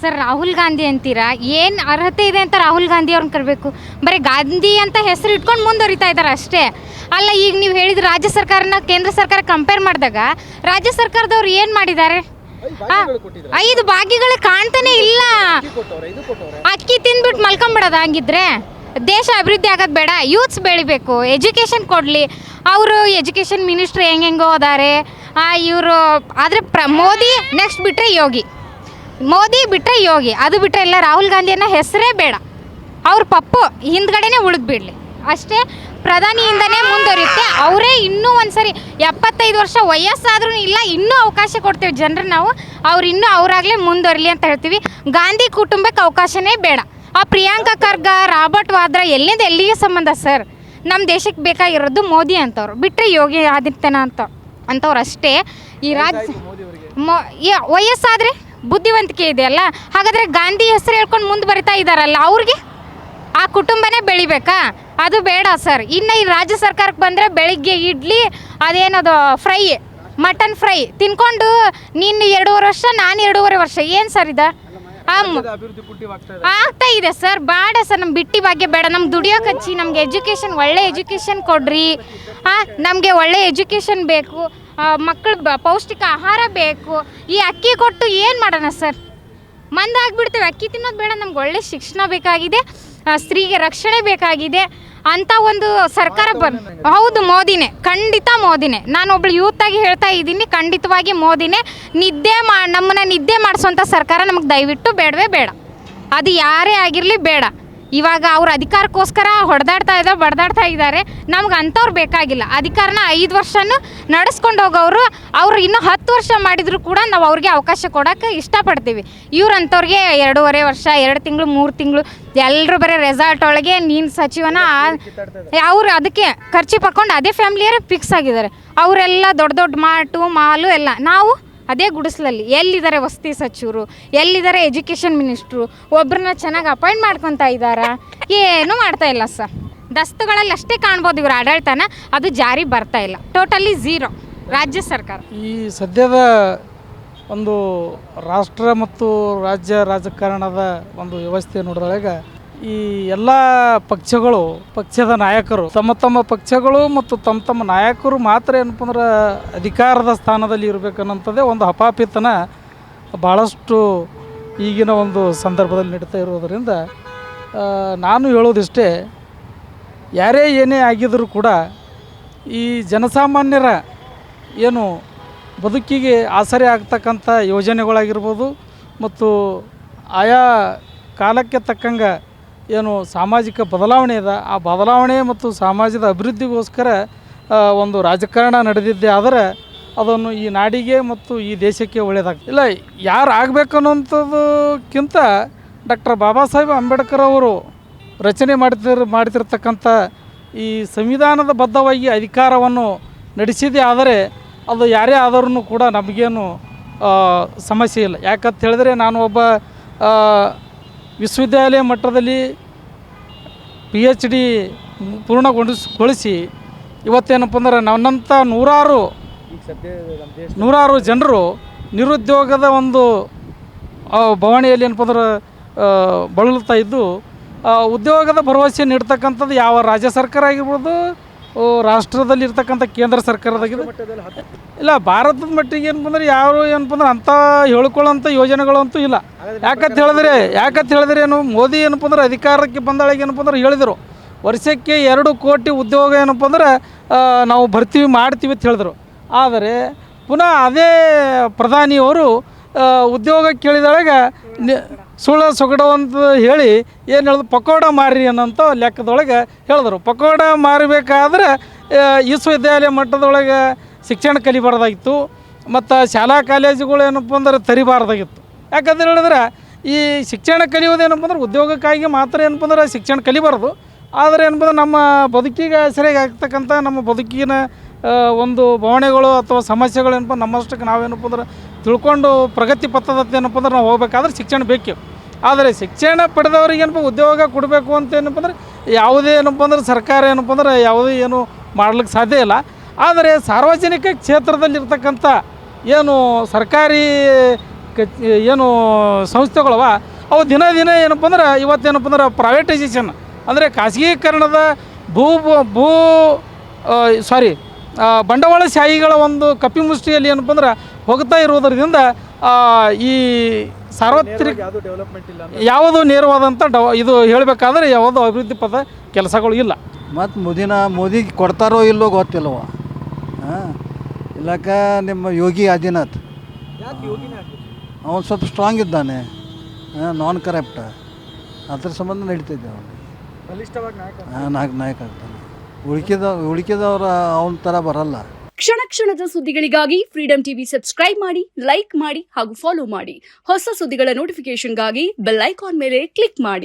Sir Rahul Gandhi ಅಂತೀರಾ, ಏನು ಅರ್ಹತೆ ಇದೆ ಅಂತ ರಾಹುಲ್ ಗಾಂಧಿ ಅವ್ರನ್ನ ಕರಬೇಕು? ಬರೀ ಗಾಂಧಿ ಅಂತ ಹೆಸರು ಇಟ್ಕೊಂಡು ಮುಂದುವರಿತಾ ಇದ್ದಾರೆ ಅಷ್ಟೇ. ಅಲ್ಲ, ಈಗ ನೀವು ಹೇಳಿದ ರಾಜ್ಯ ಸರ್ಕಾರನ ಕೇಂದ್ರ ಸರ್ಕಾರ ಕಂಪೇರ್ ಮಾಡಿದಾಗ ರಾಜ್ಯ ಸರ್ಕಾರದವ್ರು ಏನು ಮಾಡಿದ್ದಾರೆ? 5 ಭಾಗ್ಯಗಳು ಕಾಣ್ತಾನೆ ಇಲ್ಲ. ಅಕ್ಕಿ ತಿಂದ್ಬಿಟ್ಟು ಮಲ್ಕೊಂಬಿಡೋದು. ಹಂಗಿದ್ರೆ ದೇಶ ಅಭಿವೃದ್ಧಿ ಆಗೋದು ಬೇಡ, ಯೂತ್ಸ್ ಬೆಳಿಬೇಕು, ಎಜುಕೇಷನ್ ಕೊಡಲಿ. ಅವರು ಎಜುಕೇಷನ್ ಮಿನಿಸ್ಟ್ರ್ ಹೆಂಗೆಂಗೋ ಹೋದಾರೆ ಇವರು. ಆದರೆ ಮೋದಿ ನೆಕ್ಸ್ಟ್ ಬಿಟ್ಟರೆ ಯೋಗಿ, ಮೋದಿ ಬಿಟ್ಟರೆ ಯೋಗಿ, ಅದು ಬಿಟ್ಟರೆ ಎಲ್ಲ ರಾಹುಲ್ ಗಾಂಧಿಯನ್ನ ಹೆಸರೇ ಬೇಡ. ಅವ್ರ ಪಪ್ಪು ಹಿಂದ್ಗಡೆನೇ ಉಳಿದು ಬಿಡಲಿ ಅಷ್ಟೇ. ಪ್ರಧಾನಿಯಿಂದನೇ ಮುಂದುವರಿಯುತ್ತೆ. ಅವರೇ ಇನ್ನೂ ಒಂದ್ಸರಿ 75 ವರ್ಷ ವಯಸ್ಸಾದ್ರೂ ಇಲ್ಲ, ಇನ್ನೂ ಅವಕಾಶ ಕೊಡ್ತೀವಿ ಜನರು ನಾವು. ಅವ್ರು ಇನ್ನೂ ಅವರಾಗಲೇ ಮುಂದುವರಿಲಿ ಅಂತ ಹೇಳ್ತೀವಿ. ಗಾಂಧಿ ಕುಟುಂಬಕ್ಕೆ ಅವಕಾಶನೇ ಬೇಡ. ಆ ಪ್ರಿಯಾಂಕಾ ಖರ್ಗ, ರಾಬರ್ಟ್ ವಾದ್ರಾ ಎಲ್ಲಿಗೆ ಸಂಬಂಧ ಸರ್? ನಮ್ಮ ದೇಶಕ್ಕೆ ಬೇಕಾಗಿರೋದು ಮೋದಿ ಅಂತವ್ರು, ಬಿಟ್ಟರೆ ಯೋಗಿ ಆದಿತ್ಯನಾಥ್ ಅಂತವ್ರು ಅಷ್ಟೇ. ಈ ವಯಸ್ಸಾದರೆ ಬುದ್ಧಿವಂತಿಕೆ ಇದೆಯಲ್ಲ, ಹಾಗಾದರೆ ಗಾಂಧಿ ಹೆಸರು ಹೇಳ್ಕೊಂಡು ಮುಂದೆ ಬರಿತಾ ಇದ್ದಾರಲ್ಲ, ಅವ್ರಿಗೆ ಆ ಕುಟುಂಬನೇ ಬೆಳಿಬೇಕಾ? ಅದು ಬೇಡ ಸರ್. ಇನ್ನು ಈ ರಾಜ್ಯ ಸರ್ಕಾರಕ್ಕೆ ಬಂದರೆ ಬೆಳಿಗ್ಗೆ ಇಡ್ಲಿ, ಅದೇನದು ಫ್ರೈ, ಮಟನ್ ಫ್ರೈ ತಿನ್ಕೊಂಡು ನೀನು 2.5 ವರ್ಷ, ನಾನು 2.5 ವರ್ಷ, ಏನು ಸರ್ ಇದು? ಆಗ್ತಾ ಇದೆ ಸರ್. ಬೇಡ ಸರ್, ನಮ್ಮ ಬಿಟ್ಟಿ ಭಾಗ್ಯ ಬೇಡ. ನಮ್ಗೆ ದುಡಿಯೋಕೆ ಹಚ್ಚಿ, ನಮ್ಗೆ ಎಜುಕೇಷನ್, ಒಳ್ಳೆ ಎಜುಕೇಷನ್ ಕೊಡ್ರಿ. ನಮಗೆ ಒಳ್ಳೆ ಎಜುಕೇಷನ್ ಬೇಕು, ಮಕ್ಕಳು ಪೌಷ್ಟಿಕ ಆಹಾರ ಬೇಕು. ಈ ಅಕ್ಕಿ ಕೊಟ್ಟು ಏನು ಮಾಡೋಣ ಸರ್? ಮಂದಾಗ್ಬಿಡ್ತೇವೆ. ಅಕ್ಕಿ ತಿನ್ನೋದು ಬೇಡ, ನಮ್ಗೆ ಒಳ್ಳೆ ಶಿಕ್ಷಣ ಬೇಕಾಗಿದೆ, ಸ್ತ್ರೀಗೆ ರಕ್ಷಣೆ ಬೇಕಾಗಿದೆ ಅಂತ ಒಂದು ಸರ್ಕಾರ ಹೌದು, ಮೋದಿನೇ, ಖಂಡಿತ ಮೋದಿನೇ. ನಾನೊಬ್ಳು ಯೂತಾಗಿ ಹೇಳ್ತಾ ಇದ್ದೀನಿ, ಖಂಡಿತವಾಗಿ ಮೋದಿನೇ. ನಮ್ಮನ್ನು ನಿದ್ದೆ ಮಾಡಿಸೋಂಥ ಸರ್ಕಾರ ನಮಗೆ ದಯವಿಟ್ಟು ಬೇಡವೇ ಬೇಡ. ಅದು ಯಾರೇ ಆಗಿರಲಿ ಬೇಡ. ಇವಾಗ ಅವ್ರ ಅಧಿಕಾರಕ್ಕೋಸ್ಕರ ಬಡ್ದಾಡ್ತಾ ಇದ್ದಾರೆ. ನಮ್ಗೆ ಅಂಥವ್ರು ಬೇಕಾಗಿಲ್ಲ. ಅಧಿಕಾರನ 5 ವರ್ಷನೂ ನಡೆಸ್ಕೊಂಡು ಹೋಗೋರು. ಅವ್ರು ಇನ್ನೂ 10 ವರ್ಷ ಮಾಡಿದರೂ ಕೂಡ ನಾವು ಅವ್ರಿಗೆ ಅವಕಾಶ ಕೊಡೋಕ್ಕೆ ಇಷ್ಟಪಡ್ತೀವಿ. ಇವ್ರಂಥವ್ರಿಗೆ 2.5 ವರ್ಷ, 2 ತಿಂಗಳು, 3 ತಿಂಗಳು, ಎಲ್ಲರೂ ಬರೀ ರೆಸಾರ್ಟ್ ಒಳಗೆ ನೀನು ಸಚಿವನ ಅವರು ಅದಕ್ಕೆ ಖರ್ಚು ಪಕ್ಕೊಂಡು ಅದೇ ಫ್ಯಾಮಿಲಿಯರೇ ಫಿಕ್ಸ್ ಆಗಿದ್ದಾರೆ. ಅವರೆಲ್ಲ ದೊಡ್ಡ ಮಾಲು ಎಲ್ಲ. ನಾವು ಅದೇ ಗುಡಿಸ್ಲಲ್ಲಿ. ಎಲ್ಲಿದ್ದಾರೆ ವಸತಿ ಸಚಿವರು, ಎಲ್ಲಿದ್ದಾರೆ ಎಜುಕೇಷನ್ ಮಿನಿಸ್ಟ್ರು? ಒಬ್ಬರನ್ನ ಚೆನ್ನಾಗಿ ಅಪಾಯಿಂಟ್ ಮಾಡ್ಕೊತಾ ಇದ್ದಾರಾ? ಏನೂ ಮಾಡ್ತಾ ಇಲ್ಲ ಸರ್. ದಸ್ತುಗಳಲ್ಲಿ ಅಷ್ಟೇ ಕಾಣ್ಬೋದು ಇವ್ರ ಆಡಳಿತನ, ಅದು ಜಾರಿ ಬರ್ತಾ ಇಲ್ಲ. ಟೋಟಲಿ ಝೀರೋ ರಾಜ್ಯ ಸರ್ಕಾರ. ಈ ಸದ್ಯದ ಒಂದು ರಾಷ್ಟ್ರ ಮತ್ತು ರಾಜ್ಯ ರಾಜಕಾರಣದ ಒಂದು ವ್ಯವಸ್ಥೆ ನೋಡಿದಾಗ ಈ ಎಲ್ಲ ಪಕ್ಷದ ನಾಯಕರು ತಮ್ಮ ಪಕ್ಷಗಳು ಮತ್ತು ತಮ್ಮ ನಾಯಕರು ಮಾತ್ರ ಏನಪ್ಪ ಅಂದ್ರೆ ಅಧಿಕಾರದ ಸ್ಥಾನದಲ್ಲಿ ಇರಬೇಕನ್ನೋಂಥದ್ದೇ ಒಂದು ಹಪಾಪಿತನ ಭಾಳಷ್ಟು ಈಗಿನ ಒಂದು ಸಂದರ್ಭದಲ್ಲಿ ನಡೀತಾ ಇರೋದರಿಂದ ನಾನು ಹೇಳೋದಿಷ್ಟೇ, ಯಾರೇ ಏನೇ ಆಗಿದ್ದರೂ ಕೂಡ ಈ ಜನಸಾಮಾನ್ಯರ ಏನು ಬದುಕಿಗೆ ಆಸರೆ ಆಗ್ತಕ್ಕಂಥ ಯೋಜನೆಗಳಾಗಿರ್ಬೋದು ಮತ್ತು ಆಯಾ ಕಾಲಕ್ಕೆ ತಕ್ಕಂಗೆ ಏನು ಸಾಮಾಜಿಕ ಬದಲಾವಣೆ ಇದೆ, ಆ ಬದಲಾವಣೆ ಮತ್ತು ಸಮಾಜದ ಅಭಿವೃದ್ಧಿಗೋಸ್ಕರ ಒಂದು ರಾಜಕಾರಣ ನಡೆದಿದ್ದೆ ಆದರೆ ಅದನ್ನು ಈ ನಾಡಿಗೆ ಮತ್ತು ಈ ದೇಶಕ್ಕೆ ಒಳ್ಳೆಯದಾಗ್ತದೆ. ಇಲ್ಲ, ಯಾರು ಆಗಬೇಕನ್ನೋಂಥದ್ದಕ್ಕಿಂತ ಡಾಕ್ಟರ್ ಬಾಬಾ ಸಾಹೇಬ್ ಅಂಬೇಡ್ಕರ್ ಅವರು ರಚನೆ ಮಾಡ್ತಿರ್ತಕ್ಕಂಥ ಈ ಸಂವಿಧಾನದ ಬದ್ಧವಾಗಿ ಅಧಿಕಾರವನ್ನು ನಡೆಸಿದೆ ಆದರೆ ಅದು ಯಾರೇ ಆದರೂ ಕೂಡ ನಮಗೇನು ಸಮಸ್ಯೆ ಇಲ್ಲ. ಯಾಕಂತ ಹೇಳಿದ್ರೆ ನಾನು ಒಬ್ಬ ವಿಶ್ವವಿದ್ಯಾಲಯ ಮಟ್ಟದಲ್ಲಿ PhD ಪೂರ್ಣಗೊಳಿಸಿ ಇವತ್ತೇನಪ್ಪ ಅಂದ್ರೆ ನನ್ನಂಥ ನೂರಾರು ಜನರು ನಿರುದ್ಯೋಗದ ಒಂದು ಬವಣೆಯಲ್ಲಿ ಏನಪ್ಪ ಅಂದ್ರೆ ಬಳಲ್ತಾ ಇದ್ದು ಉದ್ಯೋಗದ ಭರವಸೆ ನೀಡ್ತಕ್ಕಂಥದ್ದು ಯಾವ ರಾಜ್ಯ ಸರ್ಕಾರ ಆಗಿರ್ಬೋದು, ರಾಷ್ಟ್ರದಲ್ಲಿ ಇರ್ತಕ್ಕಂಥ ಕೇಂದ್ರ ಸರ್ಕಾರದಾಗಿದೆ. ಇಲ್ಲ, ಭಾರತದ ಮಟ್ಟಿಗೆ ಏನಪ್ಪ ಅಂದ್ರೆ ಏನಪ್ಪ ಅಂದ್ರೆ ಅಂಥ ಹೇಳ್ಕೊಳ್ಳೋಂಥ ಯೋಜನೆಗಳಂತೂ ಇಲ್ಲ. ಯಾಕಂತ ಹೇಳಿದ್ರೆ ಏನು ಮೋದಿ ಏನಪ್ಪ ಅಂದ್ರೆ ಅಧಿಕಾರಕ್ಕೆ ಬಂದಾಳಿಗೆ ಏನಪ್ಪ ಅಂದ್ರೆ ಹೇಳಿದರು ವರ್ಷಕ್ಕೆ 2 ಕೋಟಿ ಉದ್ಯೋಗ ಏನಪ್ಪ ಅಂದ್ರೆ ನಾವು ಮಾಡ್ತೀವಿ ಅಂತ ಹೇಳಿದರು. ಆದರೆ ಪುನಃ ಅದೇ ಪ್ರಧಾನಿಯವರು ಉದ್ಯೋಗ ಕೇಳಿದೊಳಗೆ ಸುಳ್ಳು ಸೊಗಡು ಅಂತ ಹೇಳಿ ಏನು ಹೇಳಿದ್ರು, ಪಕೋಡ ಮಾರಿ ಅನ್ನೋಂಥ ಲೆಕ್ಕದೊಳಗೆ ಹೇಳಿದ್ರು. ಪಕೋಡ ಮಾರಬೇಕಾದ್ರೆ ವಿಶ್ವವಿದ್ಯಾಲಯ ಮಟ್ಟದೊಳಗೆ ಶಿಕ್ಷಣ ಕಲಿಬಾರ್ದಾಗಿತ್ತು ಮತ್ತು ಶಾಲಾ ಕಾಲೇಜುಗಳು ಏನಪ್ಪ ಅಂದ್ರೆ ತರಿಬಾರ್ದಾಗಿತ್ತು. ಯಾಕಂತ ಹೇಳಿದ್ರೆ ಈ ಶಿಕ್ಷಣ ಕಲಿಯೋದೇನಪ್ಪ ಅಂದ್ರೆ ಉದ್ಯೋಗಕ್ಕಾಗಿ ಮಾತ್ರ ಏನಪ್ಪ ಅಂದ್ರೆ ಶಿಕ್ಷಣ ಕಲಿಬಾರ್ದು. ಆದರೆ ಏನಪ್ಪ ಅಂದ್ರೆ ನಮ್ಮ ಬದುಕಿಗೆ ಸರಿಯಾಗಿ ಆಗ್ತಕ್ಕಂಥ ನಮ್ಮ ಬದುಕಿನ ಒಂದು ಭಾವನೆಗಳು ಅಥವಾ ಸಮಸ್ಯೆಗಳು ಏನಪ್ಪ ನಮ್ಮಷ್ಟಕ್ಕೆ ನಾವೇನಪ್ಪ ಅಂದ್ರೆ ತಿಳ್ಕೊಂಡು ಪ್ರಗತಿ ಪಥದತ್ತ ಏನಪ್ಪ ಅಂದ್ರೆ ನಾವು ಹೋಗ್ಬೇಕಾದ್ರೆ ಶಿಕ್ಷಣ ಬೇಕು. ಆದರೆ ಶಿಕ್ಷಣ ಪಡೆದವ್ರಿಗೆ ಏನಪ್ಪ ಉದ್ಯೋಗ ಕೊಡಬೇಕು ಅಂತ ಏನಪ್ಪ ಅಂದ್ರೆ ಯಾವುದೇ ಏನಪ್ಪ ಅಂದ್ರೆ ಸರ್ಕಾರ ಏನಪ್ಪ ಅಂದ್ರೆ ಯಾವುದೇ ಏನು ಮಾಡ್ಲಿಕ್ಕೆ ಸಾಧ್ಯ ಇಲ್ಲ. ಆದರೆ ಸಾರ್ವಜನಿಕ ಕ್ಷೇತ್ರದಲ್ಲಿರ್ತಕ್ಕಂಥ ಏನು ಸರ್ಕಾರಿ ಏನು ಸಂಸ್ಥೆಗಳವ ಅವು ದಿನ ಏನಪ್ಪ ಅಂದ್ರೆ ಇವತ್ತೇನಪ್ಪ ಅಂದ್ರೆ ಪ್ರೈವೇಟೈಸೇಷನ್ ಅಂದರೆ ಖಾಸಗೀಕರಣದ ಭೂ ಬಂಡವಾಳಶಾಹಿಗಳ ಒಂದು ಕಪಿಮುಷ್ಟಿಯಲ್ಲಿ ಏನಪ್ಪ ಅಂದ್ರೆ ಹೋಗ್ತಾ ಇರುವುದರಿಂದ ಈ ಸಾರ್ವತ್ರಿಕ ಯಾವುದು ನೇರವಾದಂಥ ಇದು ಹೇಳಬೇಕಾದ್ರೆ ಯಾವುದು ಅಭಿವೃದ್ಧಿ ಪದ ಕೆಲಸಗಳು ಇಲ್ಲ. ಮತ್ತು ಮೋದಿ ಕೊಡ್ತಾರೋ ಇಲ್ಲೋ ಗೊತ್ತಿಲ್ಲವ. ಹಾಂ, ಇಲ್ಲಕ ನಿಮ್ಮ ಯೋಗಿ ಆದಿನಾಥ್ ಅವನು ಸ್ವಲ್ಪ ಸ್ಟ್ರಾಂಗ್ ಇದ್ದಾನೆ, ನಾನ್ ಕರಪ್ಟ್, ಅದ್ರ ಸಂಬಂಧ ನಡೀತಿದ್ದೆ ಅವನು ನಾಯಕ ಆಗ್ತಾನೆ. ಉಳಿಕಿದವ್ರ ಅವನ ಥರ ಬರಲ್ಲ. ಕ್ಷಣ ಕ್ಷಣದ ಸುದ್ದಿಗಳಿಗಾಗಿ ಫ್ರೀಡಂ ಟಿವಿ ಸಬ್ಸ್ಕ್ರೈಬ್ ಮಾಡಿ, ಲೈಕ್ ಮಾಡಿ ಹಾಗೂ ಫಾಲೋ ಮಾಡಿ. ಹೊಸ ಸುದ್ದಿಗಳ ನೋಟಿಫಿಕೇಶನ್ಗಾಗಿ ಬೆಲ್ ಐಕಾನ್ ಮೇಲೆ ಕ್ಲಿಕ್ ಮಾಡಿ.